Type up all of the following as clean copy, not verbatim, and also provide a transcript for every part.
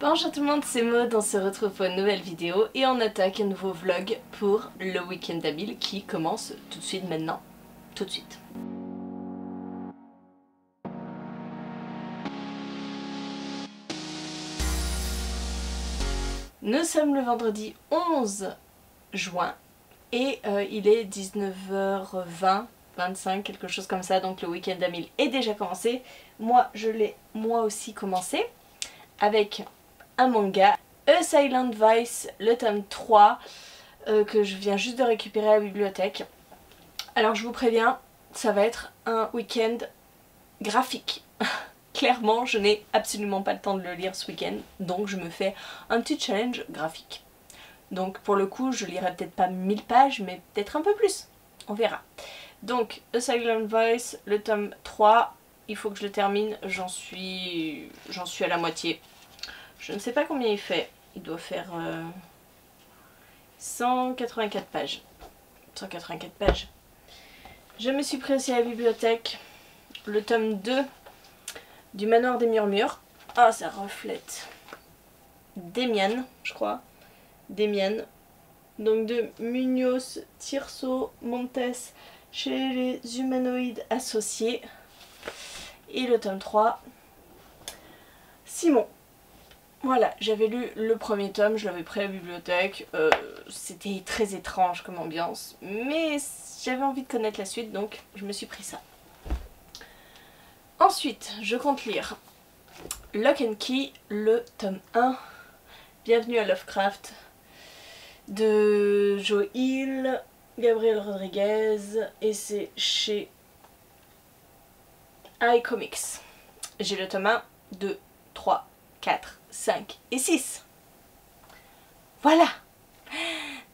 Bonjour tout le monde, c'est Maud, on se retrouve pour une nouvelle vidéo et on attaque un nouveau vlog pour le week-end d'Abil qui commence tout de suite maintenant, tout de suite. Nous sommes le vendredi 11 juin et il est 19h20, 25, quelque chose comme ça, donc le week-end d'Abil est déjà commencé. Moi, je l'ai moi aussi commencé avec un manga, A Silent Voice, le tome 3, que je viens juste de récupérer à la bibliothèque. Alors je vous préviens, ça va être un week-end graphique. Clairement, je n'ai absolument pas le temps de le lire ce week-end, donc je me fais un petit challenge graphique. Donc pour le coup, je lirai peut-être pas 1000 pages, mais peut-être un peu plus. On verra. Donc, A Silent Voice, le tome 3, il faut que je le termine, j'en suis à la moitié. Je ne sais pas combien il fait. Il doit faire 184 pages. 184 pages. Je me suis pris aussi à la bibliothèque le tome 2 du Manoir des Murmures. Ah, ça reflète. Demian, je crois. Demian. Donc de Munoz Tirso Montes chez les humanoïdes associés. Et le tome 3, Simon. Voilà, j'avais lu le premier tome, je l'avais pris à la bibliothèque, c'était très étrange comme ambiance, mais j'avais envie de connaître la suite, donc je me suis pris ça. Ensuite, je compte lire Lock and Key, le tome 1, Bienvenue à Lovecraft, de Joe Hill, Gabriel Rodriguez, et c'est chez iComics. J'ai le tome 1, 2, 3, 4, 5 et 6. Voilà.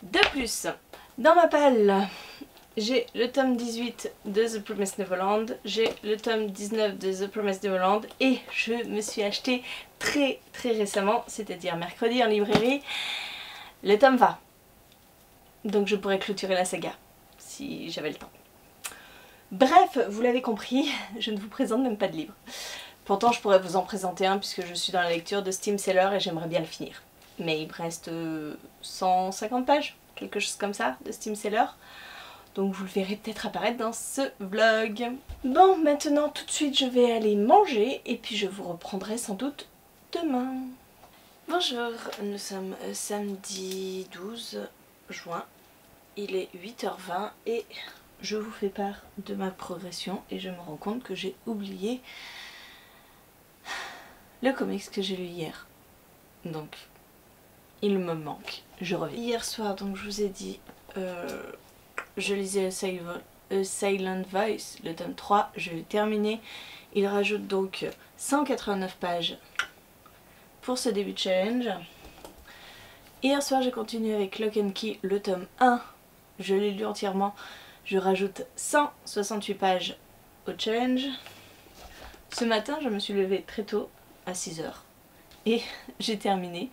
De plus, dans ma palle, j'ai le tome 18 de The Promised Neverland, j'ai le tome 19 de The Promised Neverland et je me suis acheté très récemment, c'est-à-dire mercredi en librairie, le tome 20. Donc je pourrais clôturer la saga si j'avais le temps. Bref, vous l'avez compris, je ne vous présente même pas de livre. Pourtant je pourrais vous en présenter un puisque je suis dans la lecture de Steam Seller et j'aimerais bien le finir. Mais il me reste 150 pages, quelque chose comme ça, de Steam Seller. Donc vous le verrez peut-être apparaître dans ce vlog. Bon, maintenant tout de suite je vais aller manger et puis je vous reprendrai sans doute demain. Bonjour, nous sommes samedi 12 juin. Il est 8h20 et je vous fais part de ma progression et je me rends compte que j'ai oublié le comics que j'ai lu hier. Donc, il me manque. Je reviens. Hier soir, donc je vous ai dit, je lisais A Silent Voice, le tome 3, je l'ai terminé. Il rajoute donc 189 pages pour ce début de challenge. Hier soir, j'ai continué avec Lock and Key, le tome 1. Je l'ai lu entièrement. Je rajoute 168 pages au challenge. Ce matin, je me suis levée très tôt, à 6h, et j'ai terminé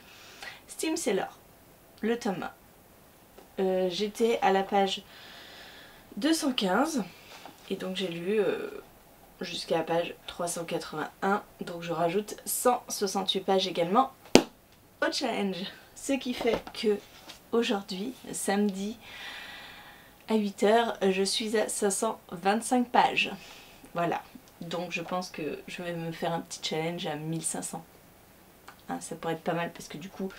Steam Seller, le tome 1. J'étais à la page 215, et donc j'ai lu jusqu'à la page 381, donc je rajoute 168 pages également au challenge. Ce qui fait que aujourd'hui, samedi, à 8h, je suis à 525 pages. Voilà. Donc je pense que je vais me faire un petit challenge à 1500. Hein, ça pourrait être pas mal parce que du coup,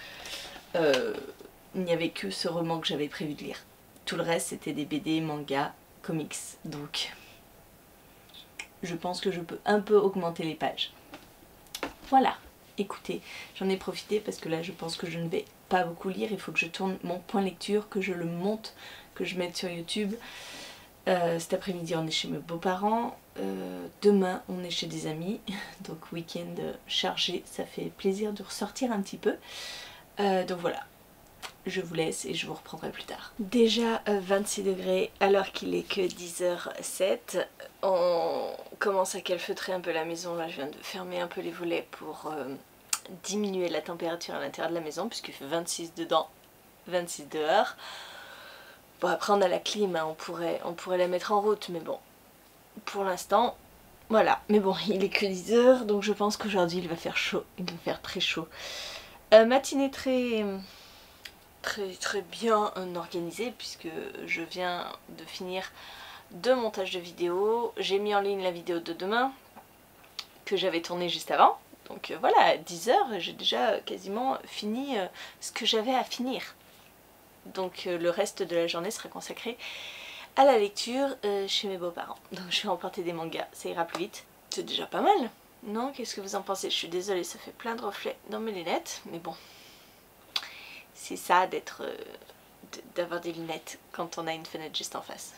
il n'y avait que ce roman que j'avais prévu de lire. Tout le reste c'était des BD, mangas, comics. Donc je pense que je peux un peu augmenter les pages. Voilà. Écoutez, j'en ai profité parce que là je pense que je ne vais pas beaucoup lire. Il faut que je tourne mon point lecture, que je le monte, que je mette sur YouTube. Cet après-midi on est chez mes beaux-parents, demain on est chez des amis, donc week-end chargé, ça fait plaisir de ressortir un petit peu. Donc voilà, je vous laisse et je vous reprendrai plus tard. Déjà 26 degrés alors qu'il est que 10h07, on commence à calfeutrer un peu la maison. Là je viens de fermer un peu les volets pour diminuer la température à l'intérieur de la maison puisqu'il fait 26 dedans, 26 dehors. Bon, après on a la clim, hein, on pourrait la mettre en route, mais bon, pour l'instant, voilà. Mais bon, il est que 10h, donc je pense qu'aujourd'hui il va faire chaud, il va faire très chaud. Matinée très bien organisée puisque je viens de finir de montage de vidéo. J'ai mis en ligne la vidéo de demain que j'avais tournée juste avant. Donc voilà, à 10 h, j'ai déjà quasiment fini ce que j'avais à finir. Donc le reste de la journée sera consacré à la lecture chez mes beaux-parents. Donc je vais emporter des mangas, ça ira plus vite. C'est déjà pas mal, non? Qu'est-ce que vous en pensez? Je suis désolée, ça fait plein de reflets dans mes lunettes, mais bon. C'est ça d'avoir des lunettes quand on a une fenêtre juste en face.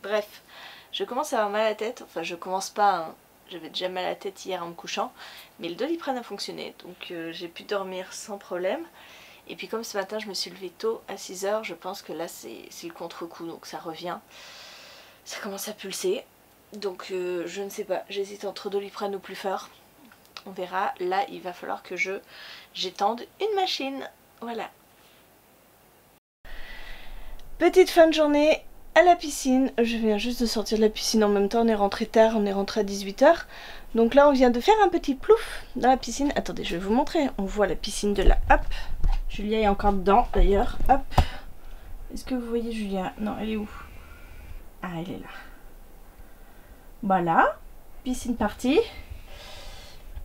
Bref, je commence à avoir mal à la tête. Enfin, je commence pas, hein. J'avais déjà mal à la tête hier en me couchant. Mais le Doliprane a fonctionné, donc j'ai pu dormir sans problème. Et puis comme ce matin, je me suis levée tôt, à 6 h, je pense que là, c'est le contre-coup, donc ça revient. Ça commence à pulser. Donc je ne sais pas, j'hésite entre Doliprane ou plus fort. On verra. Là, il va falloir que j'étende une machine. Voilà. Petite fin de journée à la piscine. Je viens juste de sortir de la piscine en même temps. On est rentré tard, on est rentré à 18 h. Donc là, on vient de faire un petit plouf dans la piscine. Attendez, je vais vous montrer. On voit la piscine de là. Hop. Julia est encore dedans d'ailleurs. Hop. Est-ce que vous voyez Julia? Non, elle est où? Ah, elle est là. Voilà. Piscine partie.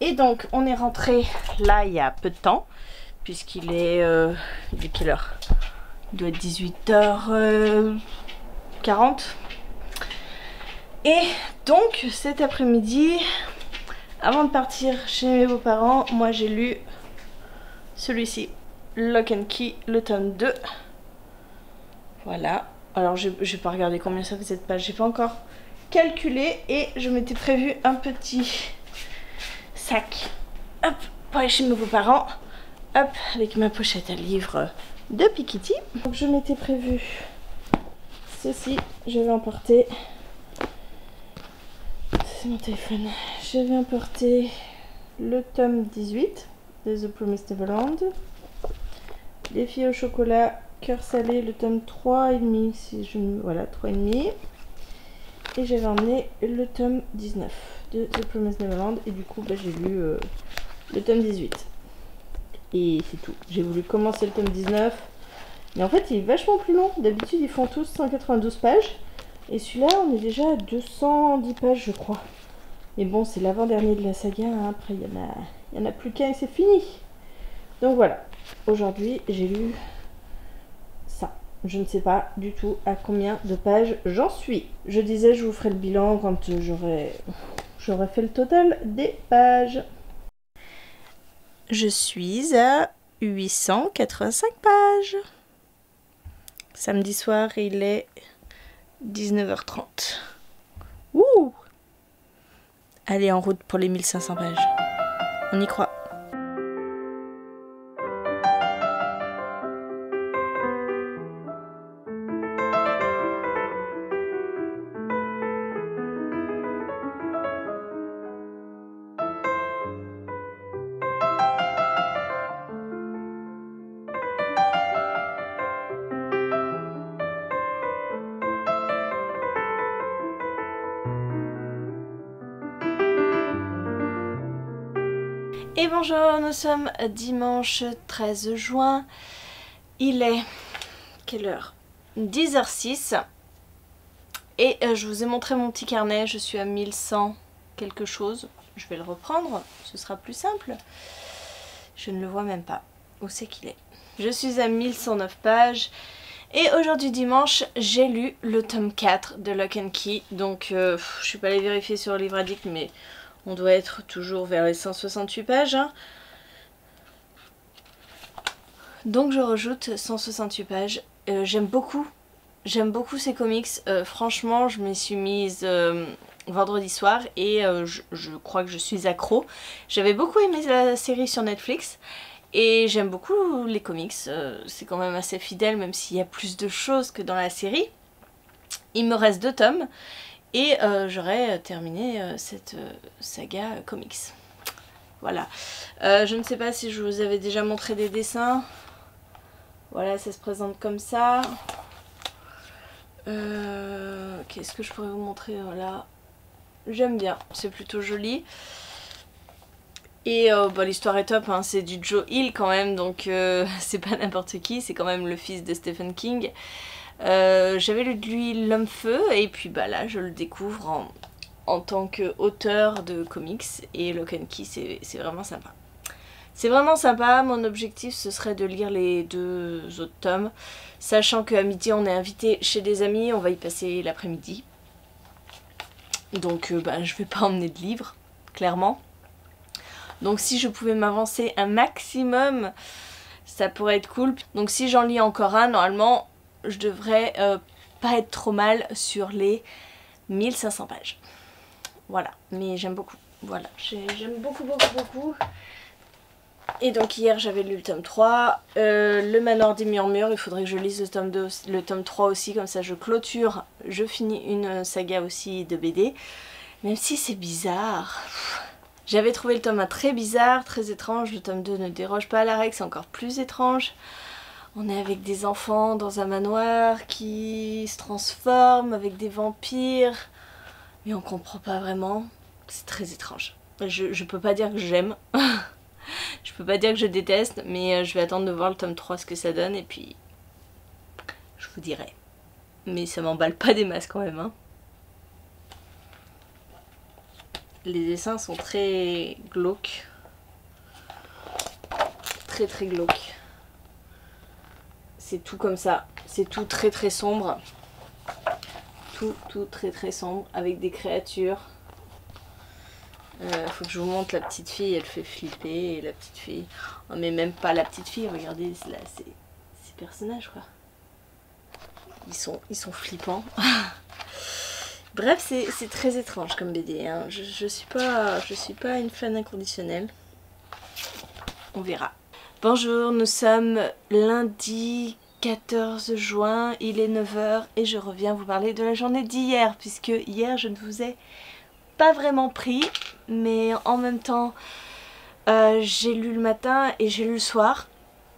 Et donc, on est rentré là il y a peu de temps. Puisqu'il est... il est quelle heure? Il doit être 18 h 40. Et donc cet après-midi, avant de partir chez mes beaux-parents, moi j'ai lu celui-ci, Lock and Key, le tome 2. Voilà. Alors j'ai pas regardé combien ça faisait de pages, j'ai pas encore calculé. Et je m'étais prévu un petit sac, hop, pour aller chez mes beaux-parents. Hop, avec ma pochette à livres de Piketty. Donc je m'étais prévu ceci, je vais emporter... C'est mon téléphone. Je vais emporter le tome 18 de The Promised Neverland. Les filles au chocolat, cœur salé, le tome 3,5. Si je... Voilà, 3,5. Et j'avais emmené le tome 19 de The Promised Neverland. Et du coup, bah, j'ai lu le tome 18. Et c'est tout. J'ai voulu commencer le tome 19. Mais en fait, il est vachement plus long. D'habitude, ils font tous 192 pages. Et celui-là, on est déjà à 210 pages, je crois. Mais bon, c'est l'avant-dernier de la saga. Hein. Après, il y en a plus qu'un et c'est fini. Donc voilà. Aujourd'hui, j'ai lu ça. Je ne sais pas du tout à combien de pages j'en suis. Je disais, je vous ferai le bilan quand j'aurai fait le total des pages. Je suis à 885 pages. Samedi soir, il est 19 h 30. Ouh! Allez, en route pour les 1500 pages. On y croit. Et bonjour, nous sommes dimanche 13 juin. Il est... quelle heure? 10 h 06. Et je vous ai montré mon petit carnet, je suis à 1100 quelque chose. Je vais le reprendre, ce sera plus simple. Je ne le vois même pas. Où c'est qu'il est? Je suis à 1109 pages. Et aujourd'hui dimanche, j'ai lu le tome 4 de Lock and Key. Donc je suis pas allée vérifier sur le livre addict, mais on doit être toujours vers les 168 pages. Hein. Donc je rajoute 168 pages. J'aime beaucoup ces comics. Franchement, je m'y suis mise vendredi soir et je crois que je suis accro. J'avais beaucoup aimé la série sur Netflix. Et j'aime beaucoup les comics, c'est quand même assez fidèle même s'il y a plus de choses que dans la série. Il me reste 2 tomes et j'aurai terminé cette saga comics. Voilà. Je ne sais pas si je vous avais déjà montré des dessins. Voilà, ça se présente comme ça. Qu'est-ce que je pourrais vous montrer là? J'aime bien, c'est plutôt joli. Et bah, l'histoire est top, hein, c'est du Joe Hill quand même, donc c'est pas n'importe qui, c'est quand même le fils de Stephen King. J'avais lu de lui L'Homme Feu, et puis bah là je le découvre en tant qu'auteur de comics, et Lock and Key c'est vraiment sympa. C'est vraiment sympa, mon objectif ce serait de lire les 2 autres tomes, sachant qu'à midi on est invité chez des amis, on va y passer l'après-midi. Donc bah, je vais pas emmener de livres, clairement. Donc si je pouvais m'avancer un maximum, ça pourrait être cool. Donc si j'en lis encore un, normalement je devrais pas être trop mal sur les 1500 pages. Voilà, mais j'aime beaucoup. Voilà, j'aime beaucoup. Et donc hier j'avais lu le tome 3, le Manoir des Murmures, il faudrait que je lise le tome 3 aussi, comme ça je clôture, je finis une saga aussi de BD, même si c'est bizarre. J'avais trouvé le tome 1 très bizarre, très étrange, le tome 2 ne déroge pas à la règle, c'est encore plus étrange. On est avec des enfants dans un manoir qui se transforment avec des vampires, mais on comprend pas vraiment, c'est très étrange. Je peux pas dire que j'aime. Je peux pas dire que je déteste, mais je vais attendre de voir le tome 3 ce que ça donne et puis je vous dirai. Mais ça m'emballe pas des masses quand même, hein. Les dessins sont très glauques. Très glauques. C'est tout comme ça. C'est tout très sombre. Tout très sombre avec des créatures. Faut que je vous montre la petite fille, elle fait flipper, et la petite fille... Oh, mais même pas la petite fille, regardez là, ces personnages quoi. Ils sont flippants. Bref, c'est très étrange comme BD, hein. Je suis pas une fan inconditionnelle. On verra. Bonjour, nous sommes lundi 14 juin, il est 9 h et je reviens vous parler de la journée d'hier, puisque hier je ne vous ai pas vraiment pris, mais en même temps j'ai lu le matin et j'ai lu le soir,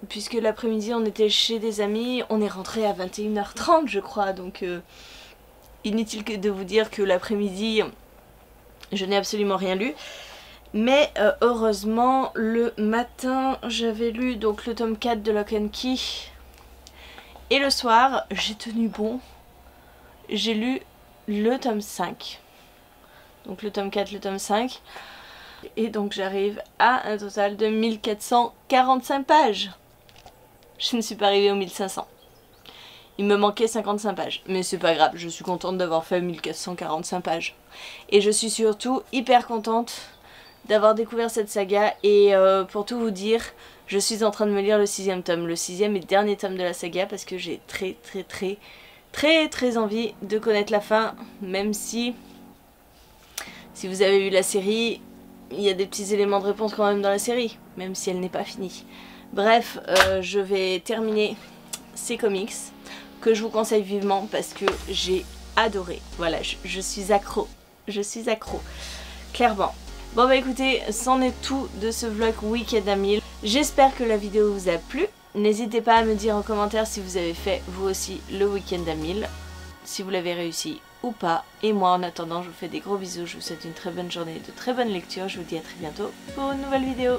puisque l'après-midi on était chez des amis, on est rentré à 21 h 30 je crois, donc inutile que de vous dire que l'après-midi je n'ai absolument rien lu. Mais heureusement le matin j'avais lu donc le tome 4 de Lock and Key, et le soir j'ai tenu bon, j'ai lu le tome 5. Donc le tome 4, le tome 5. Et donc j'arrive à un total de 1445 pages. Je ne suis pas arrivée aux 1500. Il me manquait 55 pages. Mais c'est pas grave, je suis contente d'avoir fait 1445 pages. Et je suis surtout hyper contente d'avoir découvert cette saga. Et pour tout vous dire, je suis en train de me lire le 6e tome. Le 6e et dernier tome de la saga, parce que j'ai très envie de connaître la fin. Même si vous avez vu la série, il y a des petits éléments de réponse quand même dans la série, même si elle n'est pas finie. Bref, je vais terminer ces comics, que je vous conseille vivement parce que j'ai adoré. Voilà, je suis accro. Je suis accro. Clairement. Bon bah écoutez, c'en est tout de ce vlog Week-end à 1000. J'espère que la vidéo vous a plu. N'hésitez pas à me dire en commentaire si vous avez fait vous aussi le Week-end à 1000. Si vous l'avez réussi ou pas. Et moi en attendant, je vous fais des gros bisous, je vous souhaite une très bonne journée, de très bonnes lectures, je vous dis à très bientôt pour une nouvelle vidéo.